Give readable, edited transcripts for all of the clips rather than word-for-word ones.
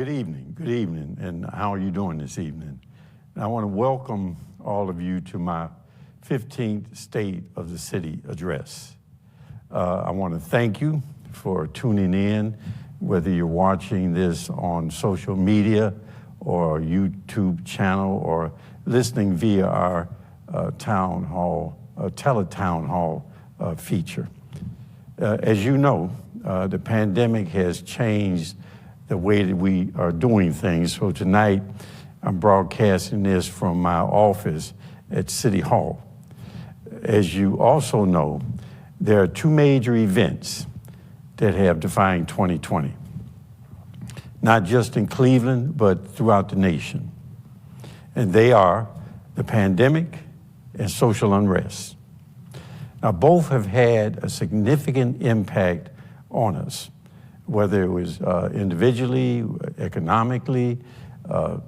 Good evening, and how are you doing this evening? And I want to welcome all of you to my 15th State of the City address. I want to thank you for tuning in, whether you're watching this on social media or YouTube channel or listening via our town hall, teletown hall feature. As you know, the pandemic has changed the way that we are doing things. So tonight, I'm broadcasting this from my office at City Hall. As you also know, there are two major events that have defined 2020, not just in Cleveland, but throughout the nation. And they are the pandemic and social unrest. Now, both have had a significant impact on us, whether it was individually, economically,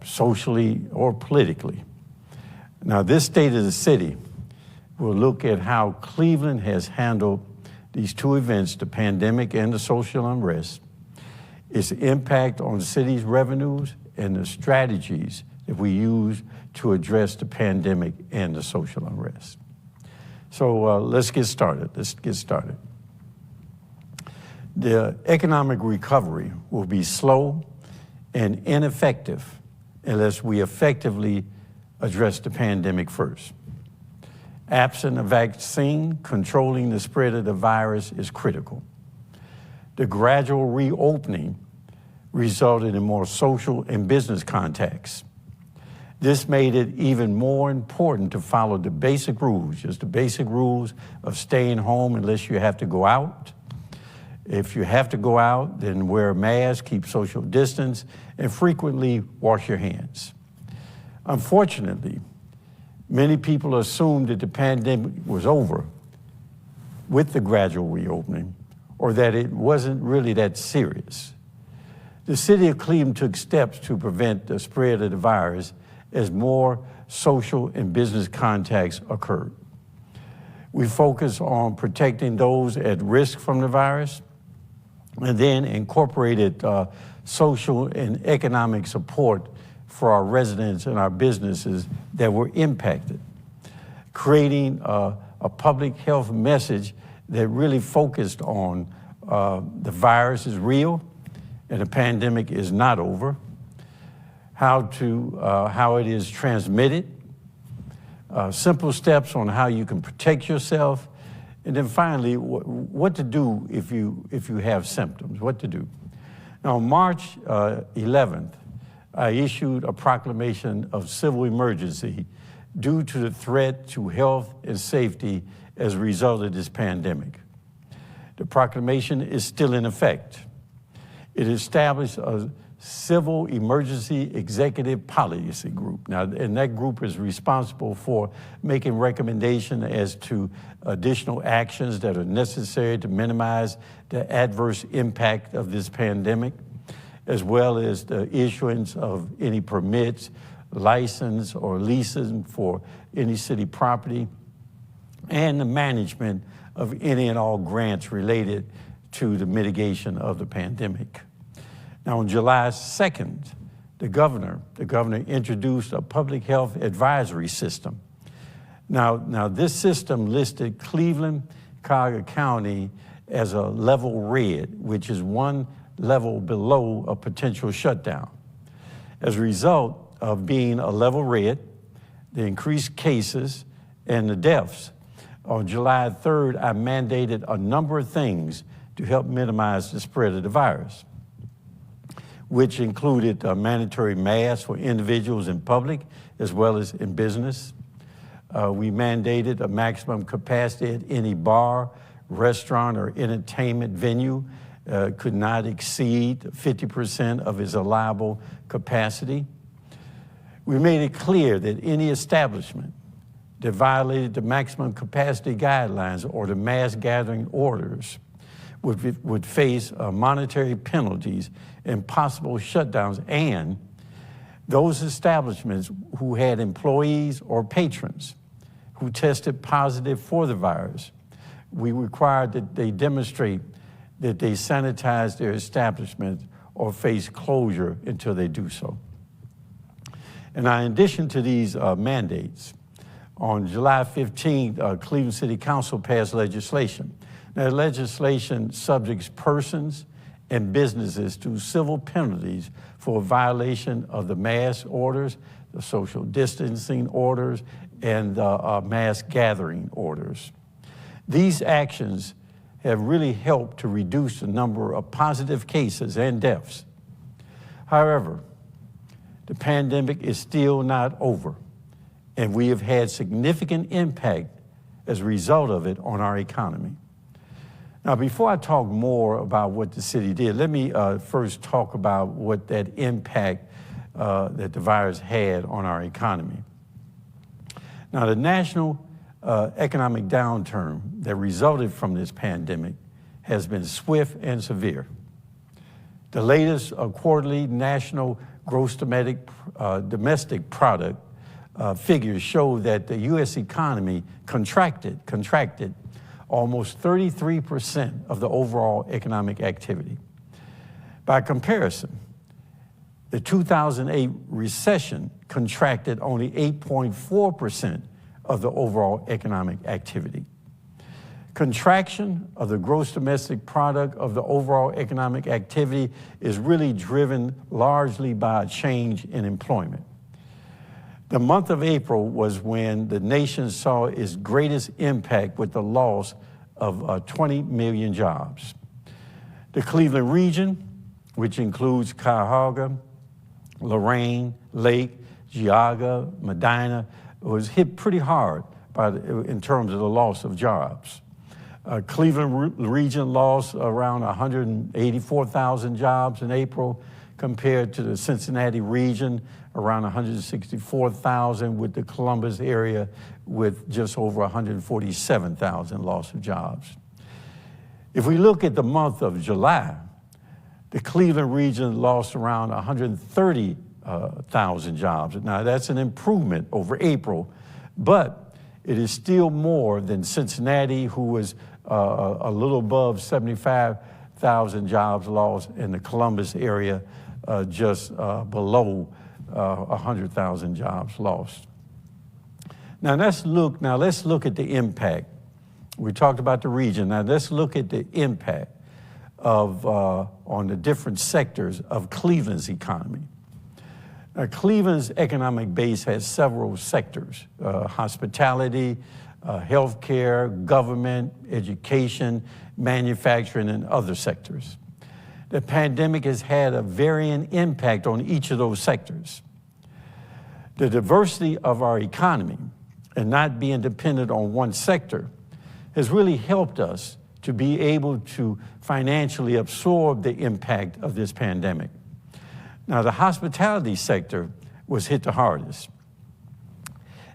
socially, or politically. Now, this State of the City will look at how Cleveland has handled these two events, the pandemic and the social unrest, its impact on the city's revenues, and the strategies that we use to address the pandemic and the social unrest. So let's get started. The economic recovery will be slow and ineffective unless we effectively address the pandemic first. Absent a vaccine, controlling the spread of the virus is critical. The gradual reopening resulted in more social and business contacts. This made it even more important to follow the basic rules, just the basic rules of staying home unless you have to go out. If you have to go out, then wear a mask, keep social distance, and frequently wash your hands. Unfortunately, many people assumed that the pandemic was over with the gradual reopening, or that it wasn't really that serious. The city of Cleveland took steps to prevent the spread of the virus as more social and business contacts occurred. We focused on protecting those at risk from the virus, and then incorporated social and economic support for our residents and our businesses that were impacted, creating a public health message that really focused on the virus is real and the pandemic is not over, how it is transmitted, simple steps on how you can protect yourself, and then finally, what to do if you have symptoms, what to do. Now, on March 11th, I issued a proclamation of civil emergency due to the threat to health and safety as a result of this pandemic. The proclamation is still in effect. It established a Civil Emergency Executive Policy Group. Now, and that group is responsible for making recommendations as to additional actions that are necessary to minimize the adverse impact of this pandemic, as well as the issuance of any permits, license, or leases for any city property, and the management of any and all grants related to the mitigation of the pandemic. Now, on July 2nd, the governor introduced a public health advisory system. Now this system listed Cleveland, Cuyahoga County as a level red, which is one level below a potential shutdown. As a result of being a level red, the increased cases and the deaths, on July 3rd, I mandated a number of things to help minimize the spread of the virus, which included mandatory masks for individuals in public as well as in business. We mandated a maximum capacity at any bar, restaurant, or entertainment venue could not exceed 50% of its allowable capacity. We made it clear that any establishment that violated the maximum capacity guidelines or the mass gathering orders would face monetary penalties and possible shutdowns, and those establishments who had employees or patrons who tested positive for the virus, we required that they demonstrate that they sanitize their establishment or face closure until they do so. And now, in addition to these mandates, on July 15th, Cleveland City Council passed legislation. Now, legislation subjects persons and businesses to civil penalties for violation of the mask orders, the social distancing orders, and the mass gathering orders. These actions have really helped to reduce the number of positive cases and deaths. However, the pandemic is still not over, and we have had significant impact as a result of it on our economy. Now, before I talk more about what the city did, let me first talk about what that impact that the virus had on our economy. Now, the national economic downturn that resulted from this pandemic has been swift and severe. The latest quarterly national gross domestic product figures show that the U.S. economy contracted almost 33% of the overall economic activity. By comparison, the 2008 recession contracted only 8.4% of the overall economic activity. Contraction of the gross domestic product of the overall economic activity is really driven largely by a change in employment. The month of April was when the nation saw its greatest impact with the loss of 20 million jobs. The Cleveland region, which includes Cuyahoga, Lorain, Lake, Geauga, Medina, was hit pretty hard in terms of the loss of jobs. Cleveland region lost around 184,000 jobs in April, compared to the Cincinnati region, around 164,000, with the Columbus area with just over 147,000 loss of jobs. If we look at the month of July, the Cleveland region lost around 130,000 jobs. Now, that's an improvement over April, but it is still more than Cincinnati, who was a little above 75,000 jobs lost, in the Columbus area, just below 100,000 jobs lost. Now let's look at the impact. We talked about the region. Now let's look at the impact of on the different sectors of Cleveland's economy. Now, Cleveland's economic base has several sectors: hospitality, healthcare, government, education, manufacturing, and other sectors. The pandemic has had a varying impact on each of those sectors. The diversity of our economy and not being dependent on one sector has really helped us to be able to financially absorb the impact of this pandemic. Now, the hospitality sector was hit the hardest,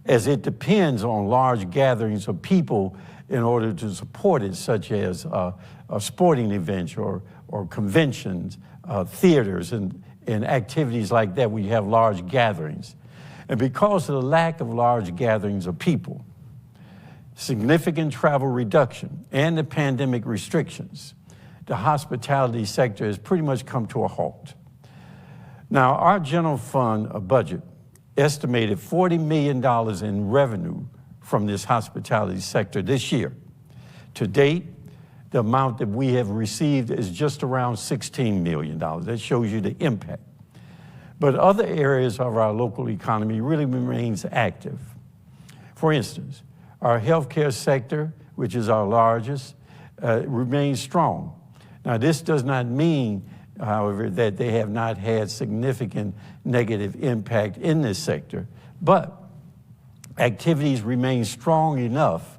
as it depends on large gatherings of people in order to support it, such as sporting events or conventions, theaters, and activities like that where you have large gatherings. And because of the lack of large gatherings of people, significant travel reduction, and the pandemic restrictions, the hospitality sector has pretty much come to a halt. Now, our general fund budget estimated $40 million in revenue from this hospitality sector this year. To date, the amount that we have received is just around $16 million. That shows you the impact. But other areas of our local economy really remains active. For instance, our healthcare sector, which is our largest, remains strong. Now, this does not mean, however, that they have not had significant negative impact in this sector, but activities remain strong enough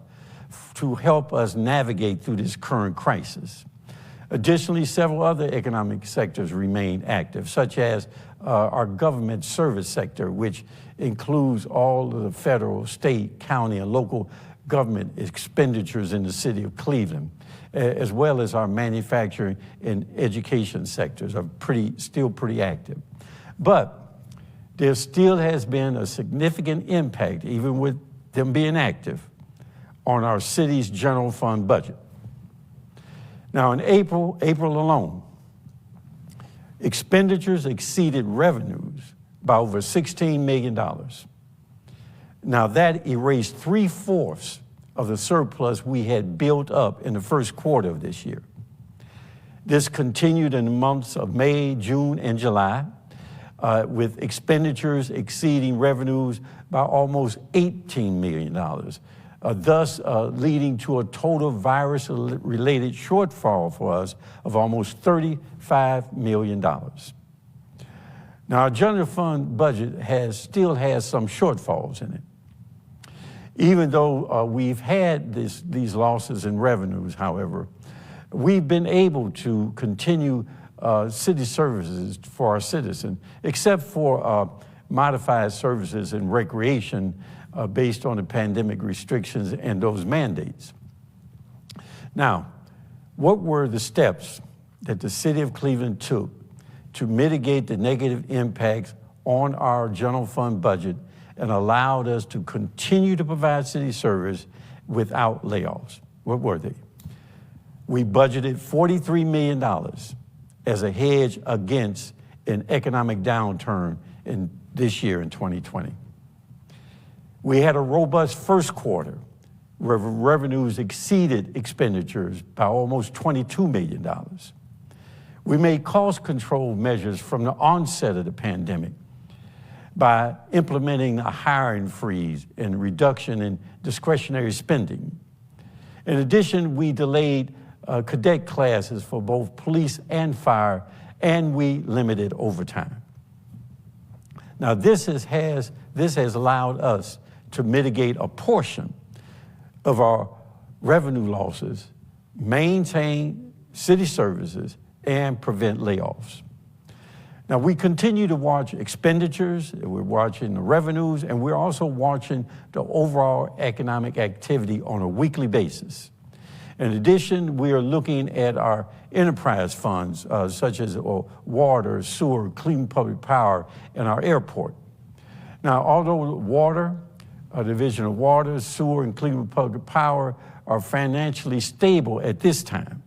to help us navigate through this current crisis. Additionally, several other economic sectors remain active, such as our government service sector, which includes all of the federal, state, county, and local government expenditures in the city of Cleveland, as well as our manufacturing and education sectors are still pretty active. But there still has been a significant impact, even with them being active, on our city's general fund budget. Now, in April alone, Expenditures exceeded revenues by over $16 million. Now that erased 3/4 of the surplus we had built up in the first quarter of this year. This continued in the months of May, June, and July, with expenditures exceeding revenues by almost $18 million, thus leading to a total virus-related shortfall for us of almost $35 million. Now, our general fund budget still has some shortfalls in it. Even though we've had these losses in revenues, however, we've been able to continue city services for our citizens, except for modified services and recreation based on the pandemic restrictions and those mandates. Now, what were the steps that the city of Cleveland took to mitigate the negative impacts on our general fund budget and allowed us to continue to provide city service without layoffs? What were they? We budgeted $43 million as a hedge against an economic downturn in this year in 2020. We had a robust first quarter where revenues exceeded expenditures by almost $22 million. We made cost control measures from the onset of the pandemic by implementing a hiring freeze and reduction in discretionary spending. In addition, we delayed cadet classes for both police and fire, and we limited overtime. Now, this has allowed us to mitigate a portion of our revenue losses, maintain city services, and prevent layoffs. Now, we continue to watch expenditures, we're watching the revenues, and we're also watching the overall economic activity on a weekly basis. In addition, we are looking at our enterprise funds, such as water, sewer, clean public power, and our airport. Now, although water, our division of water, sewer, and clean public power are financially stable at this time,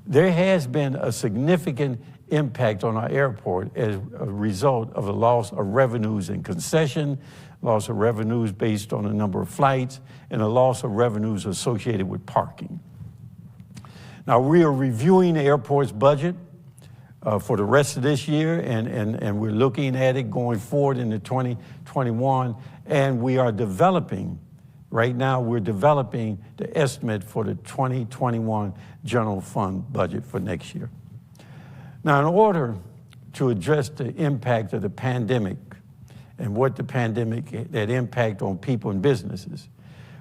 there has been a significant impact on our airport as a result of the loss of revenues in concession, loss of revenues based on the number of flights, and a loss of revenues associated with parking. Now, we are reviewing the airport's budget for the rest of this year, and we're looking at it going forward into 2021, and we are developing, right now we're developing the estimate for the 2021 general fund budget for next year. Now, in order to address the impact of the pandemic and what the pandemic, that impact on people and businesses,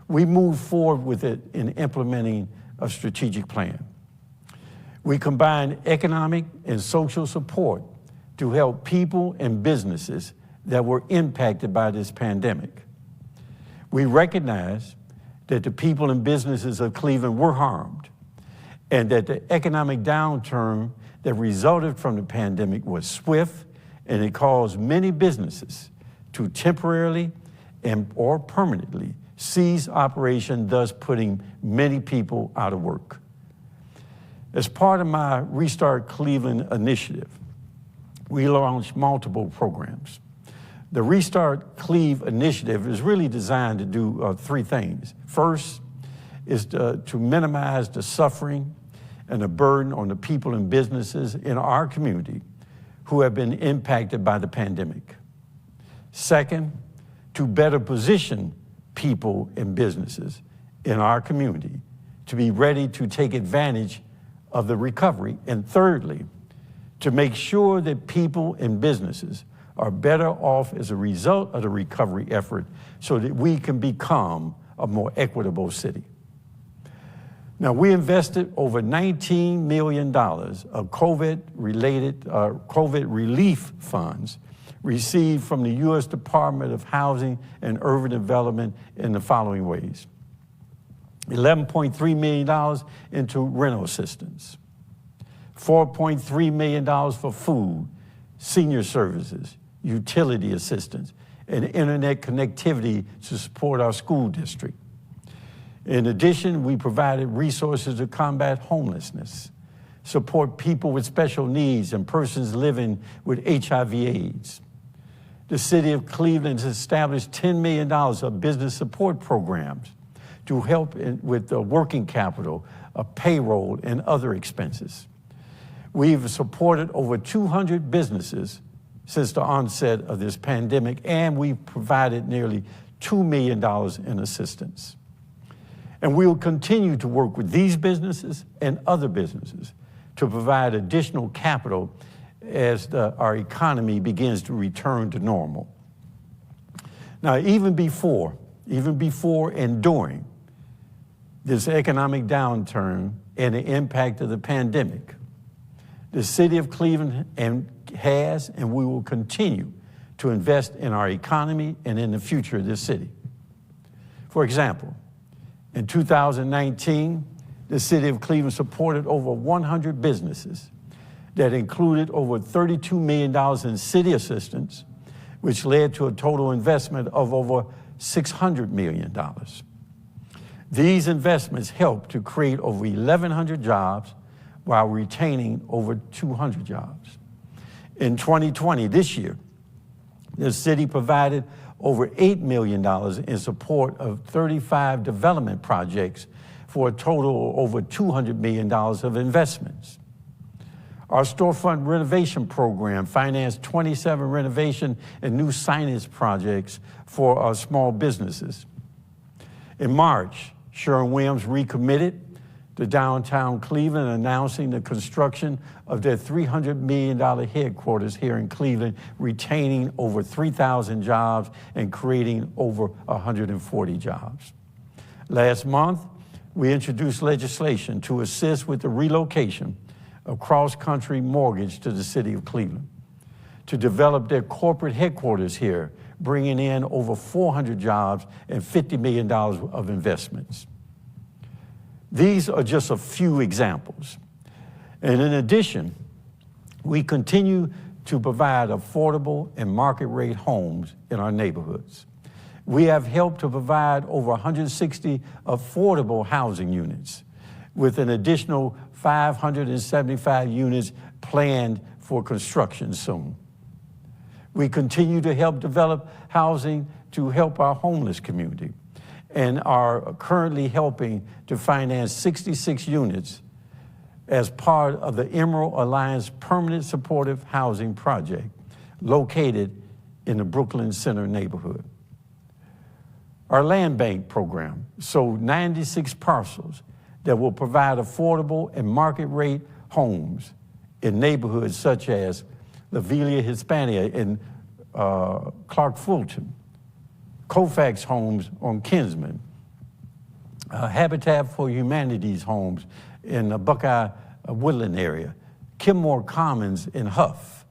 we move forward with it in implementing a strategic plan. We combine economic and social support to help people and businesses that were impacted by this pandemic. We recognize that the people and businesses of Cleveland were harmed and that the economic downturn that resulted from the pandemic was swift, and it caused many businesses to temporarily or permanently cease operation, thus putting many people out of work. As part of my Restart Cleveland initiative, we launched multiple programs. The Restart Cleave initiative is really designed to do three things. First is to minimize the suffering and the burden on the people and businesses in our community who have been impacted by the pandemic. Second, to better position people and businesses in our community to be ready to take advantage of the recovery. And thirdly, to make sure that people and businesses are better off as a result of the recovery effort so that we can become a more equitable city. Now, we invested over $19 million of COVID relief funds received from the U.S. Department of Housing and Urban Development in the following ways. $11.3 million into rental assistance, $4.3 million for food, senior services, utility assistance, and internet connectivity to support our school district. In addition, we provided resources to combat homelessness, support people with special needs and persons living with HIV/AIDS. The city of Cleveland has established $10 million of business support programs to help with working capital, payroll, and other expenses. We've supported over 200 businesses since the onset of this pandemic, and we've provided nearly $2 million in assistance. And we will continue to work with these businesses and other businesses to provide additional capital as our economy begins to return to normal. Now, even before and during this economic downturn and the impact of the pandemic, the city of Cleveland has and we will continue to invest in our economy and in the future of this city. For example, in 2019, the city of Cleveland supported over 100 businesses that included over $32 million in city assistance, which led to a total investment of over $600 million. These investments helped to create over 1,100 jobs while retaining over 200 jobs. In 2020, this year, the city provided over $8 million in support of 35 development projects for a total of over $200 million of investments. Our storefront renovation program financed 27 renovation and new signage projects for our small businesses. In March, Sherwin-Williams recommitted to downtown Cleveland, announcing the construction of their $300 million headquarters here in Cleveland, retaining over 3,000 jobs and creating over 140 jobs. Last month, we introduced legislation to assist with the relocation of cross-country mortgage to the city of Cleveland, to develop their corporate headquarters here, bringing in over 400 jobs and $50 million of investments. These are just a few examples. And in addition, we continue to provide affordable and market rate homes in our neighborhoods. We have helped to provide over 160 affordable housing units, with an additional 575 units planned for construction soon. We continue to help develop housing to help our homeless community, and are currently helping to finance 66 units as part of the Emerald Alliance Permanent Supportive Housing Project located in the Brooklyn Center neighborhood. Our land bank program sold 96 parcels that will provide affordable and market rate homes in neighborhoods such as La Villa Hispania in Clark Fulton, Colfax Homes on Kinsman, Habitat for Humanity's homes in the Buckeye Woodland area, Kenmore Commons in Huff,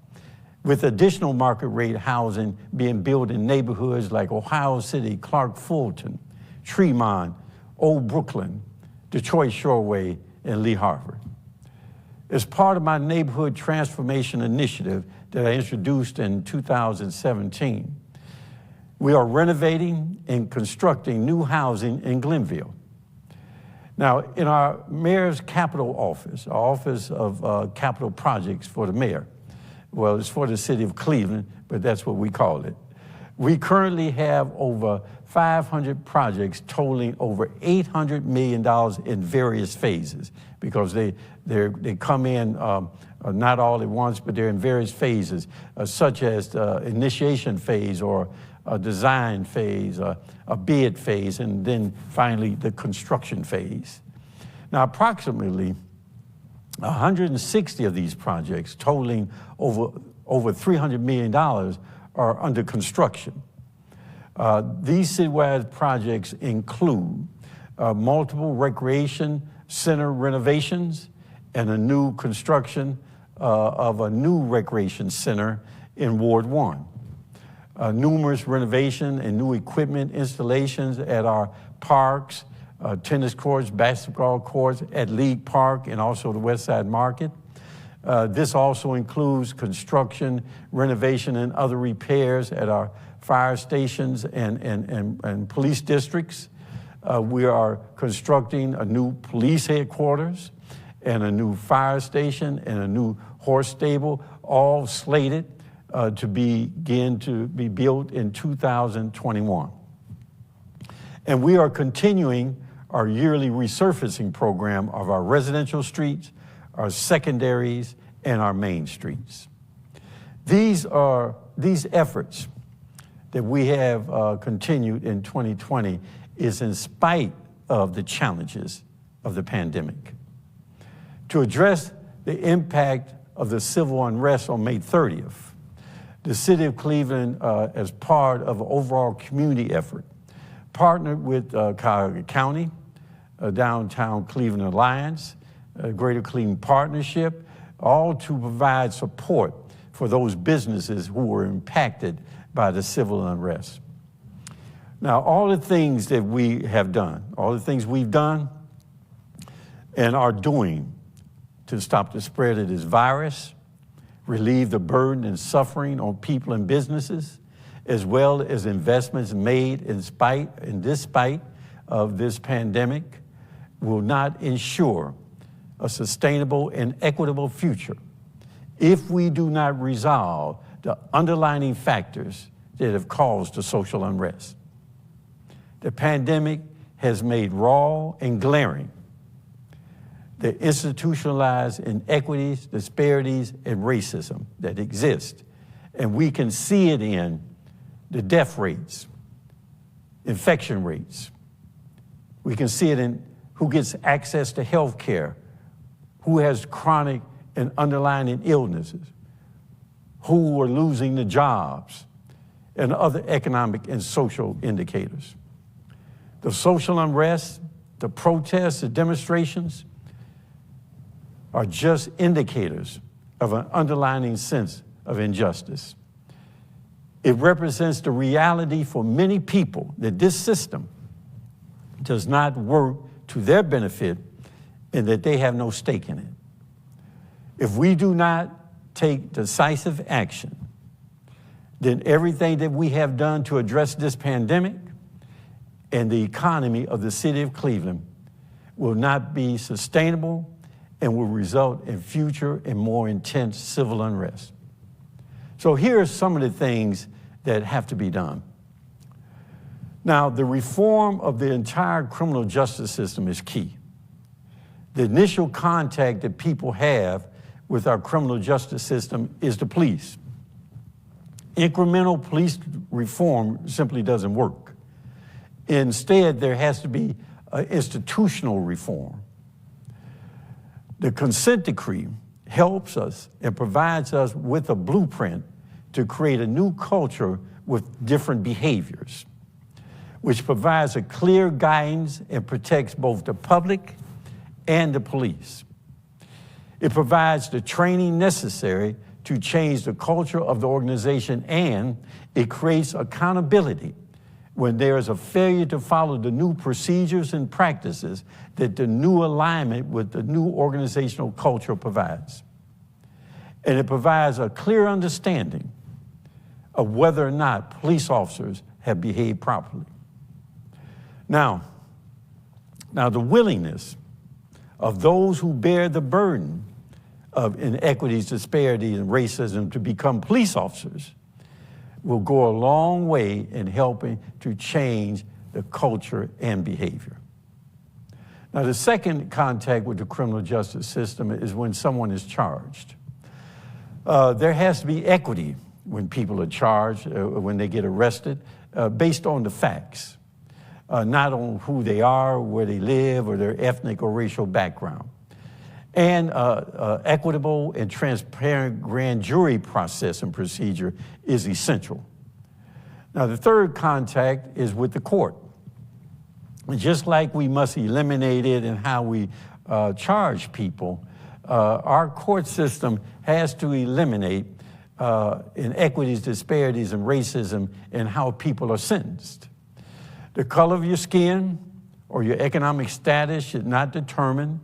with additional market rate housing being built in neighborhoods like Ohio City, Clark Fulton, Tremont, Old Brooklyn, Detroit Shoreway, and Lee Harvard. As part of my neighborhood transformation initiative that I introduced in 2017, we are renovating and constructing new housing in Glenville. Now, in our mayor's capital office, our office of capital projects for the mayor, well, it's for the city of Cleveland, but that's what we call it. We currently have over 500 projects totaling over $800 million in various phases, because they come in not all at once, but they're in various phases, such as the initiation phase or a design phase, a bid phase, and then finally the construction phase. Now, approximately 160 of these projects, totaling over $300 million, are under construction. These citywide projects include multiple recreation center renovations and a new construction of a new recreation center in Ward 1. Numerous renovation and new equipment installations at our parks, tennis courts, basketball courts at League Park, and also the West Side Market. This also includes construction, renovation, and other repairs at our fire stations and police districts. We are constructing a new police headquarters and a new fire station and a new horse stable, all slated to begin to be built in 2021. And we are continuing our yearly resurfacing program of our residential streets, our secondaries, and our main streets. These efforts that we have continued in 2020 is in spite of the challenges of the pandemic. To address the impact of the civil unrest on May 30th, the City of Cleveland, as part of an overall community effort, partnered with Cuyahoga County, Downtown Cleveland Alliance, Greater Cleveland Partnership, all to provide support for those businesses who were impacted by the civil unrest. Now, all the things that we have done, all the things we've done and are doing to stop the spread of this virus, relieve the burden and suffering on people and businesses, as well as investments made despite of this pandemic, will not ensure a sustainable and equitable future if we do not resolve the underlying factors that have caused the social unrest. The pandemic has made raw and glaring the institutionalized inequities, disparities, and racism that exist. And we can see it in the death rates, infection rates. We can see it in who gets access to health care, who has chronic and underlying illnesses, who are losing the jobs, and other economic and social indicators. The social unrest, the protests, the demonstrations are just indicators of an underlying sense of injustice. It represents the reality for many people that this system does not work to their benefit and that they have no stake in it. If we do not take decisive action, then everything that we have done to address this pandemic and the economy of the city of Cleveland will not be sustainable and will result in future and more intense civil unrest. So here are some of the things that have to be done. Now, the reform of the entire criminal justice system is key. The initial contact that people have with our criminal justice system is the police. Incremental police reform simply doesn't work. Instead, there has to be institutional reform. The consent decree helps us and provides us with a blueprint to create a new culture with different behaviors, which provides a clear guidance and protects both the public and the police. It provides the training necessary to change the culture of the organization, and it creates accountability when there is a failure to follow the new procedures and practices that the new alignment with the new organizational culture provides. And it provides a clear understanding of whether or not police officers have behaved properly. Now the willingness of those who bear the burden of inequities, disparities, and racism to become police officers will go a long way in helping to change the culture and behavior. Now, the second contact with the criminal justice system is when someone is charged. There has to be equity when people are charged, when they get arrested, based on the facts, not on who they are, where they live, or their ethnic or racial background. And equitable and transparent grand jury process and procedure is essential. Now, the third contact is with the court. Just like we must eliminate it in how we charge people, our court system has to eliminate inequities, disparities, and racism in how people are sentenced. The color of your skin or your economic status should not determine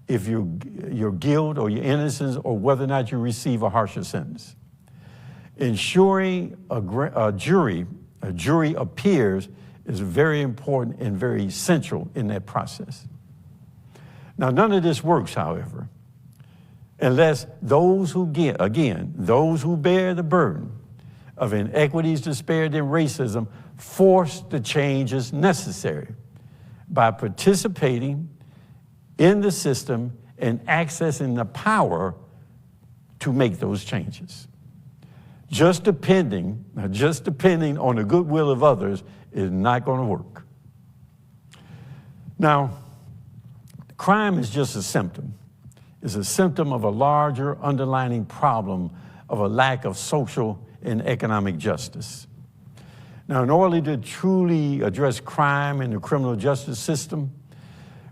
if your guilt or your innocence or whether or not you receive a harsher sentence. Ensuring a jury appears is very important and very essential in that process. Now, none of this works, however, unless those who those who bear the burden of inequities, disparity, and racism force the changes necessary by participating in the system and accessing the power to make those changes. Just depending on the goodwill of others is not going to work. Now, crime is just a symptom. It's a symptom of a larger underlying problem of a lack of social and economic justice. Now, in order to truly address crime in the criminal justice system,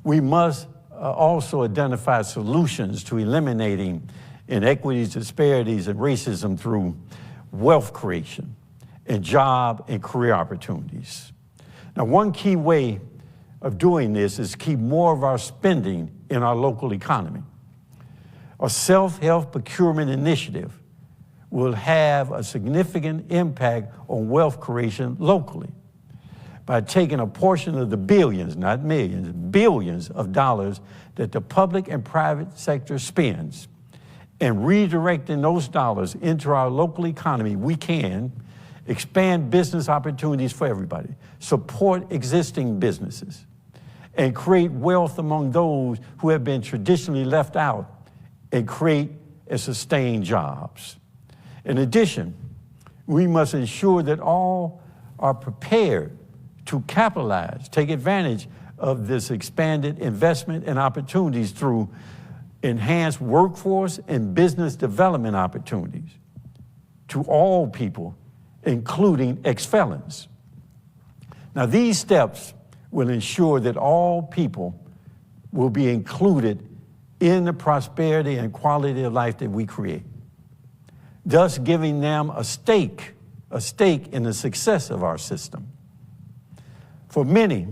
we must also identify solutions to eliminating inequities, disparities, and racism through wealth creation and job and career opportunities. Now, one key way of doing this is keep more of our spending in our local economy. A self-help procurement initiative will have a significant impact on wealth creation locally by taking a portion of the billions, not millions, billions of dollars that the public and private sector spends and redirecting those dollars into our local economy. We can expand business opportunities for everybody, support existing businesses, and create wealth among those who have been traditionally left out, and create and sustain jobs. In addition, we must ensure that all are prepared to capitalize, take advantage of this expanded investment and opportunities through enhanced workforce and business development opportunities to all people, including ex-felons. Now, these steps will ensure that all people will be included in the prosperity and quality of life that we create, thus giving them a stake in the success of our system. For many,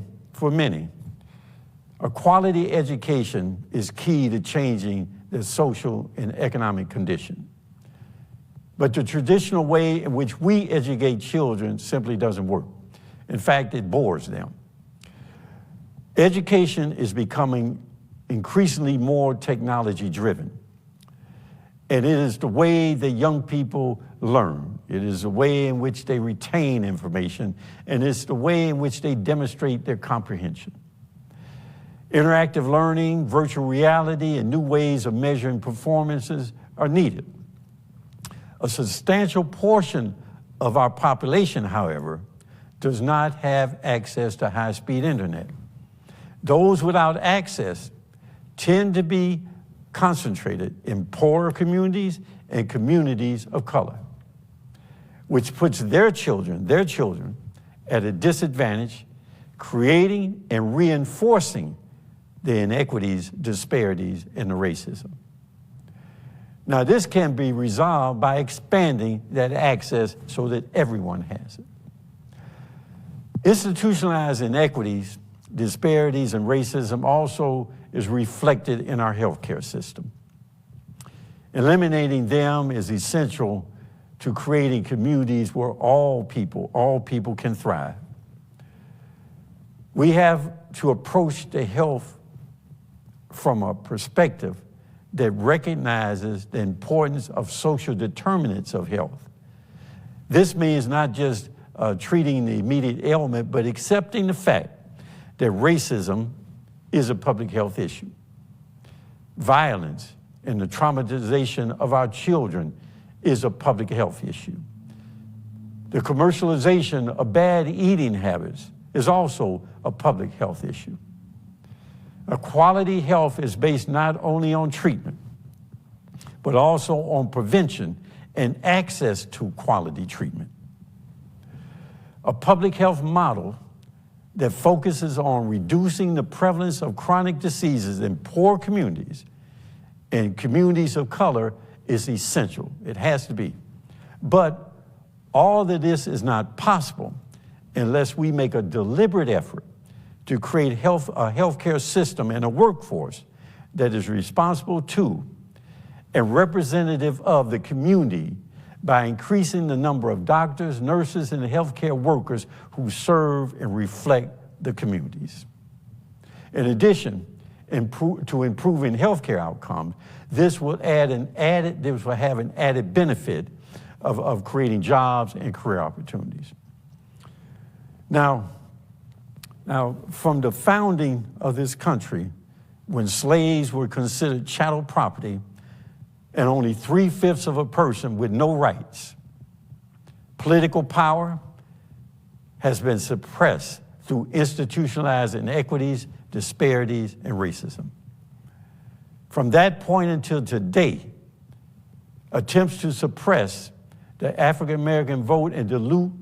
a quality education is key to changing the social and economic condition. But the traditional way in which we educate children simply doesn't work. In fact, it bores them. Education is becoming increasingly more technology-driven. And it is the way that young people learn. It is the way in which they retain information, and it's the way in which they demonstrate their comprehension. Interactive learning, virtual reality, and new ways of measuring performances are needed. A substantial portion of our population, however, does not have access to high-speed internet. Those without access tend to be concentrated in poorer communities and communities of color, which puts their children at a disadvantage, creating and reinforcing the inequities, disparities, and the racism. Now, this can be resolved by expanding that access so that everyone has it. Institutionalized inequities, disparities, and racism also is reflected in our healthcare system. Eliminating them is essential to creating communities where all people can thrive. We have to approach the health from a perspective that recognizes the importance of social determinants of health. This means not just treating the immediate ailment, but accepting the fact that racism is a public health issue. Violence and the traumatization of our children is a public health issue. The commercialization of bad eating habits is also a public health issue. A quality health is based not only on treatment, but also on prevention and access to quality treatment. A public health model that focuses on reducing the prevalence of chronic diseases in poor communities and communities of color is essential. It has to be. But all of this is not possible unless we make a deliberate effort to create a healthcare system and a workforce that is responsible to and representative of the community by increasing the number of doctors, nurses, and healthcare workers who serve and reflect the communities. In addition, to improving healthcare outcomes, this will have an added benefit of creating jobs and career opportunities. Now, from the founding of this country, when slaves were considered chattel property and only 3/5 of a person with no rights, political power has been suppressed through institutionalized inequities, disparities, and racism. From that point until today, attempts to suppress the African American vote and dilute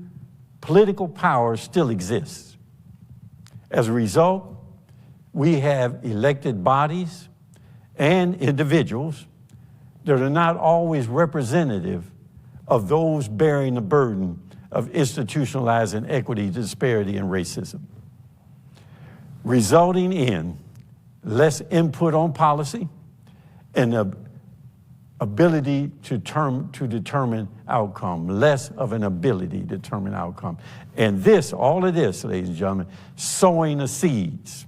political power still exists. As a result, we have elected bodies and individuals that are not always representative of those bearing the burden of institutionalized inequity, disparity, and racism, resulting in less input on policy and the ability to determine outcome, less of an ability to determine outcome. And all of this, ladies and gentlemen, sowing the seeds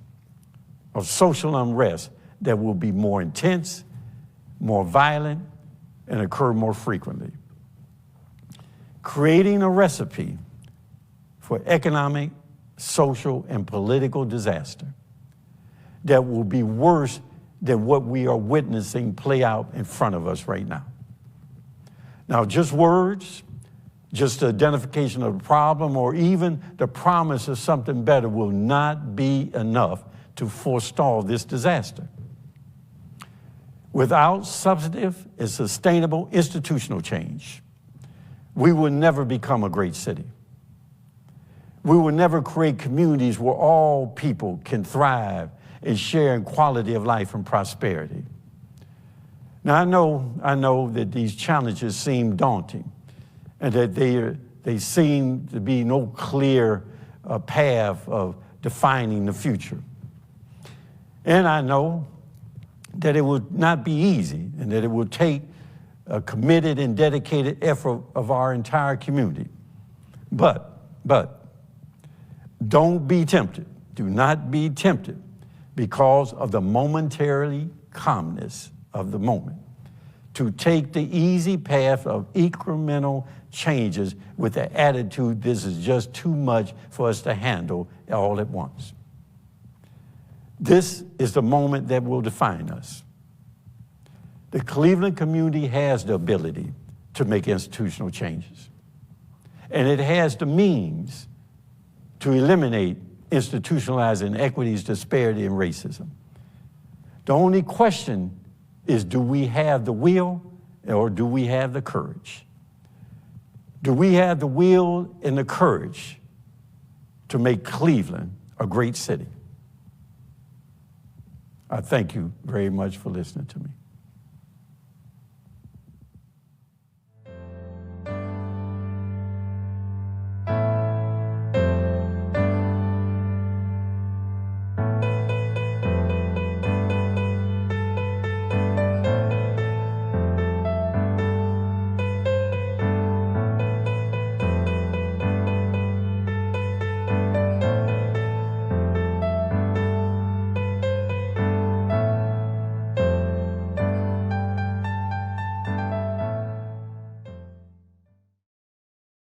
of social unrest that will be more intense, more violent, and occur more frequently. Creating a recipe for economic, social, and political disaster that will be worse than what we are witnessing play out in front of us right now. Now, just words, just the identification of the problem, or even the promise of something better will not be enough to forestall this disaster. Without substantive and sustainable institutional change, we will never become a great city. We will never create communities where all people can thrive and share in quality of life and prosperity. Now, I know that these challenges seem daunting and that they seem to be no clear path of defining the future. And I know that it will not be easy and that it will take a committed and dedicated effort of our entire community. But don't be tempted. Do not be tempted because of the momentary calmness of the moment to take the easy path of incremental changes with the attitude this is just too much for us to handle all at once. This is the moment that will define us. The Cleveland community has the ability to make institutional changes, and it has the means to eliminate institutionalized inequities, disparity, and racism. The only question is, do we have the will or do we have the courage? Do we have the will and the courage to make Cleveland a great city? I thank you very much for listening to me.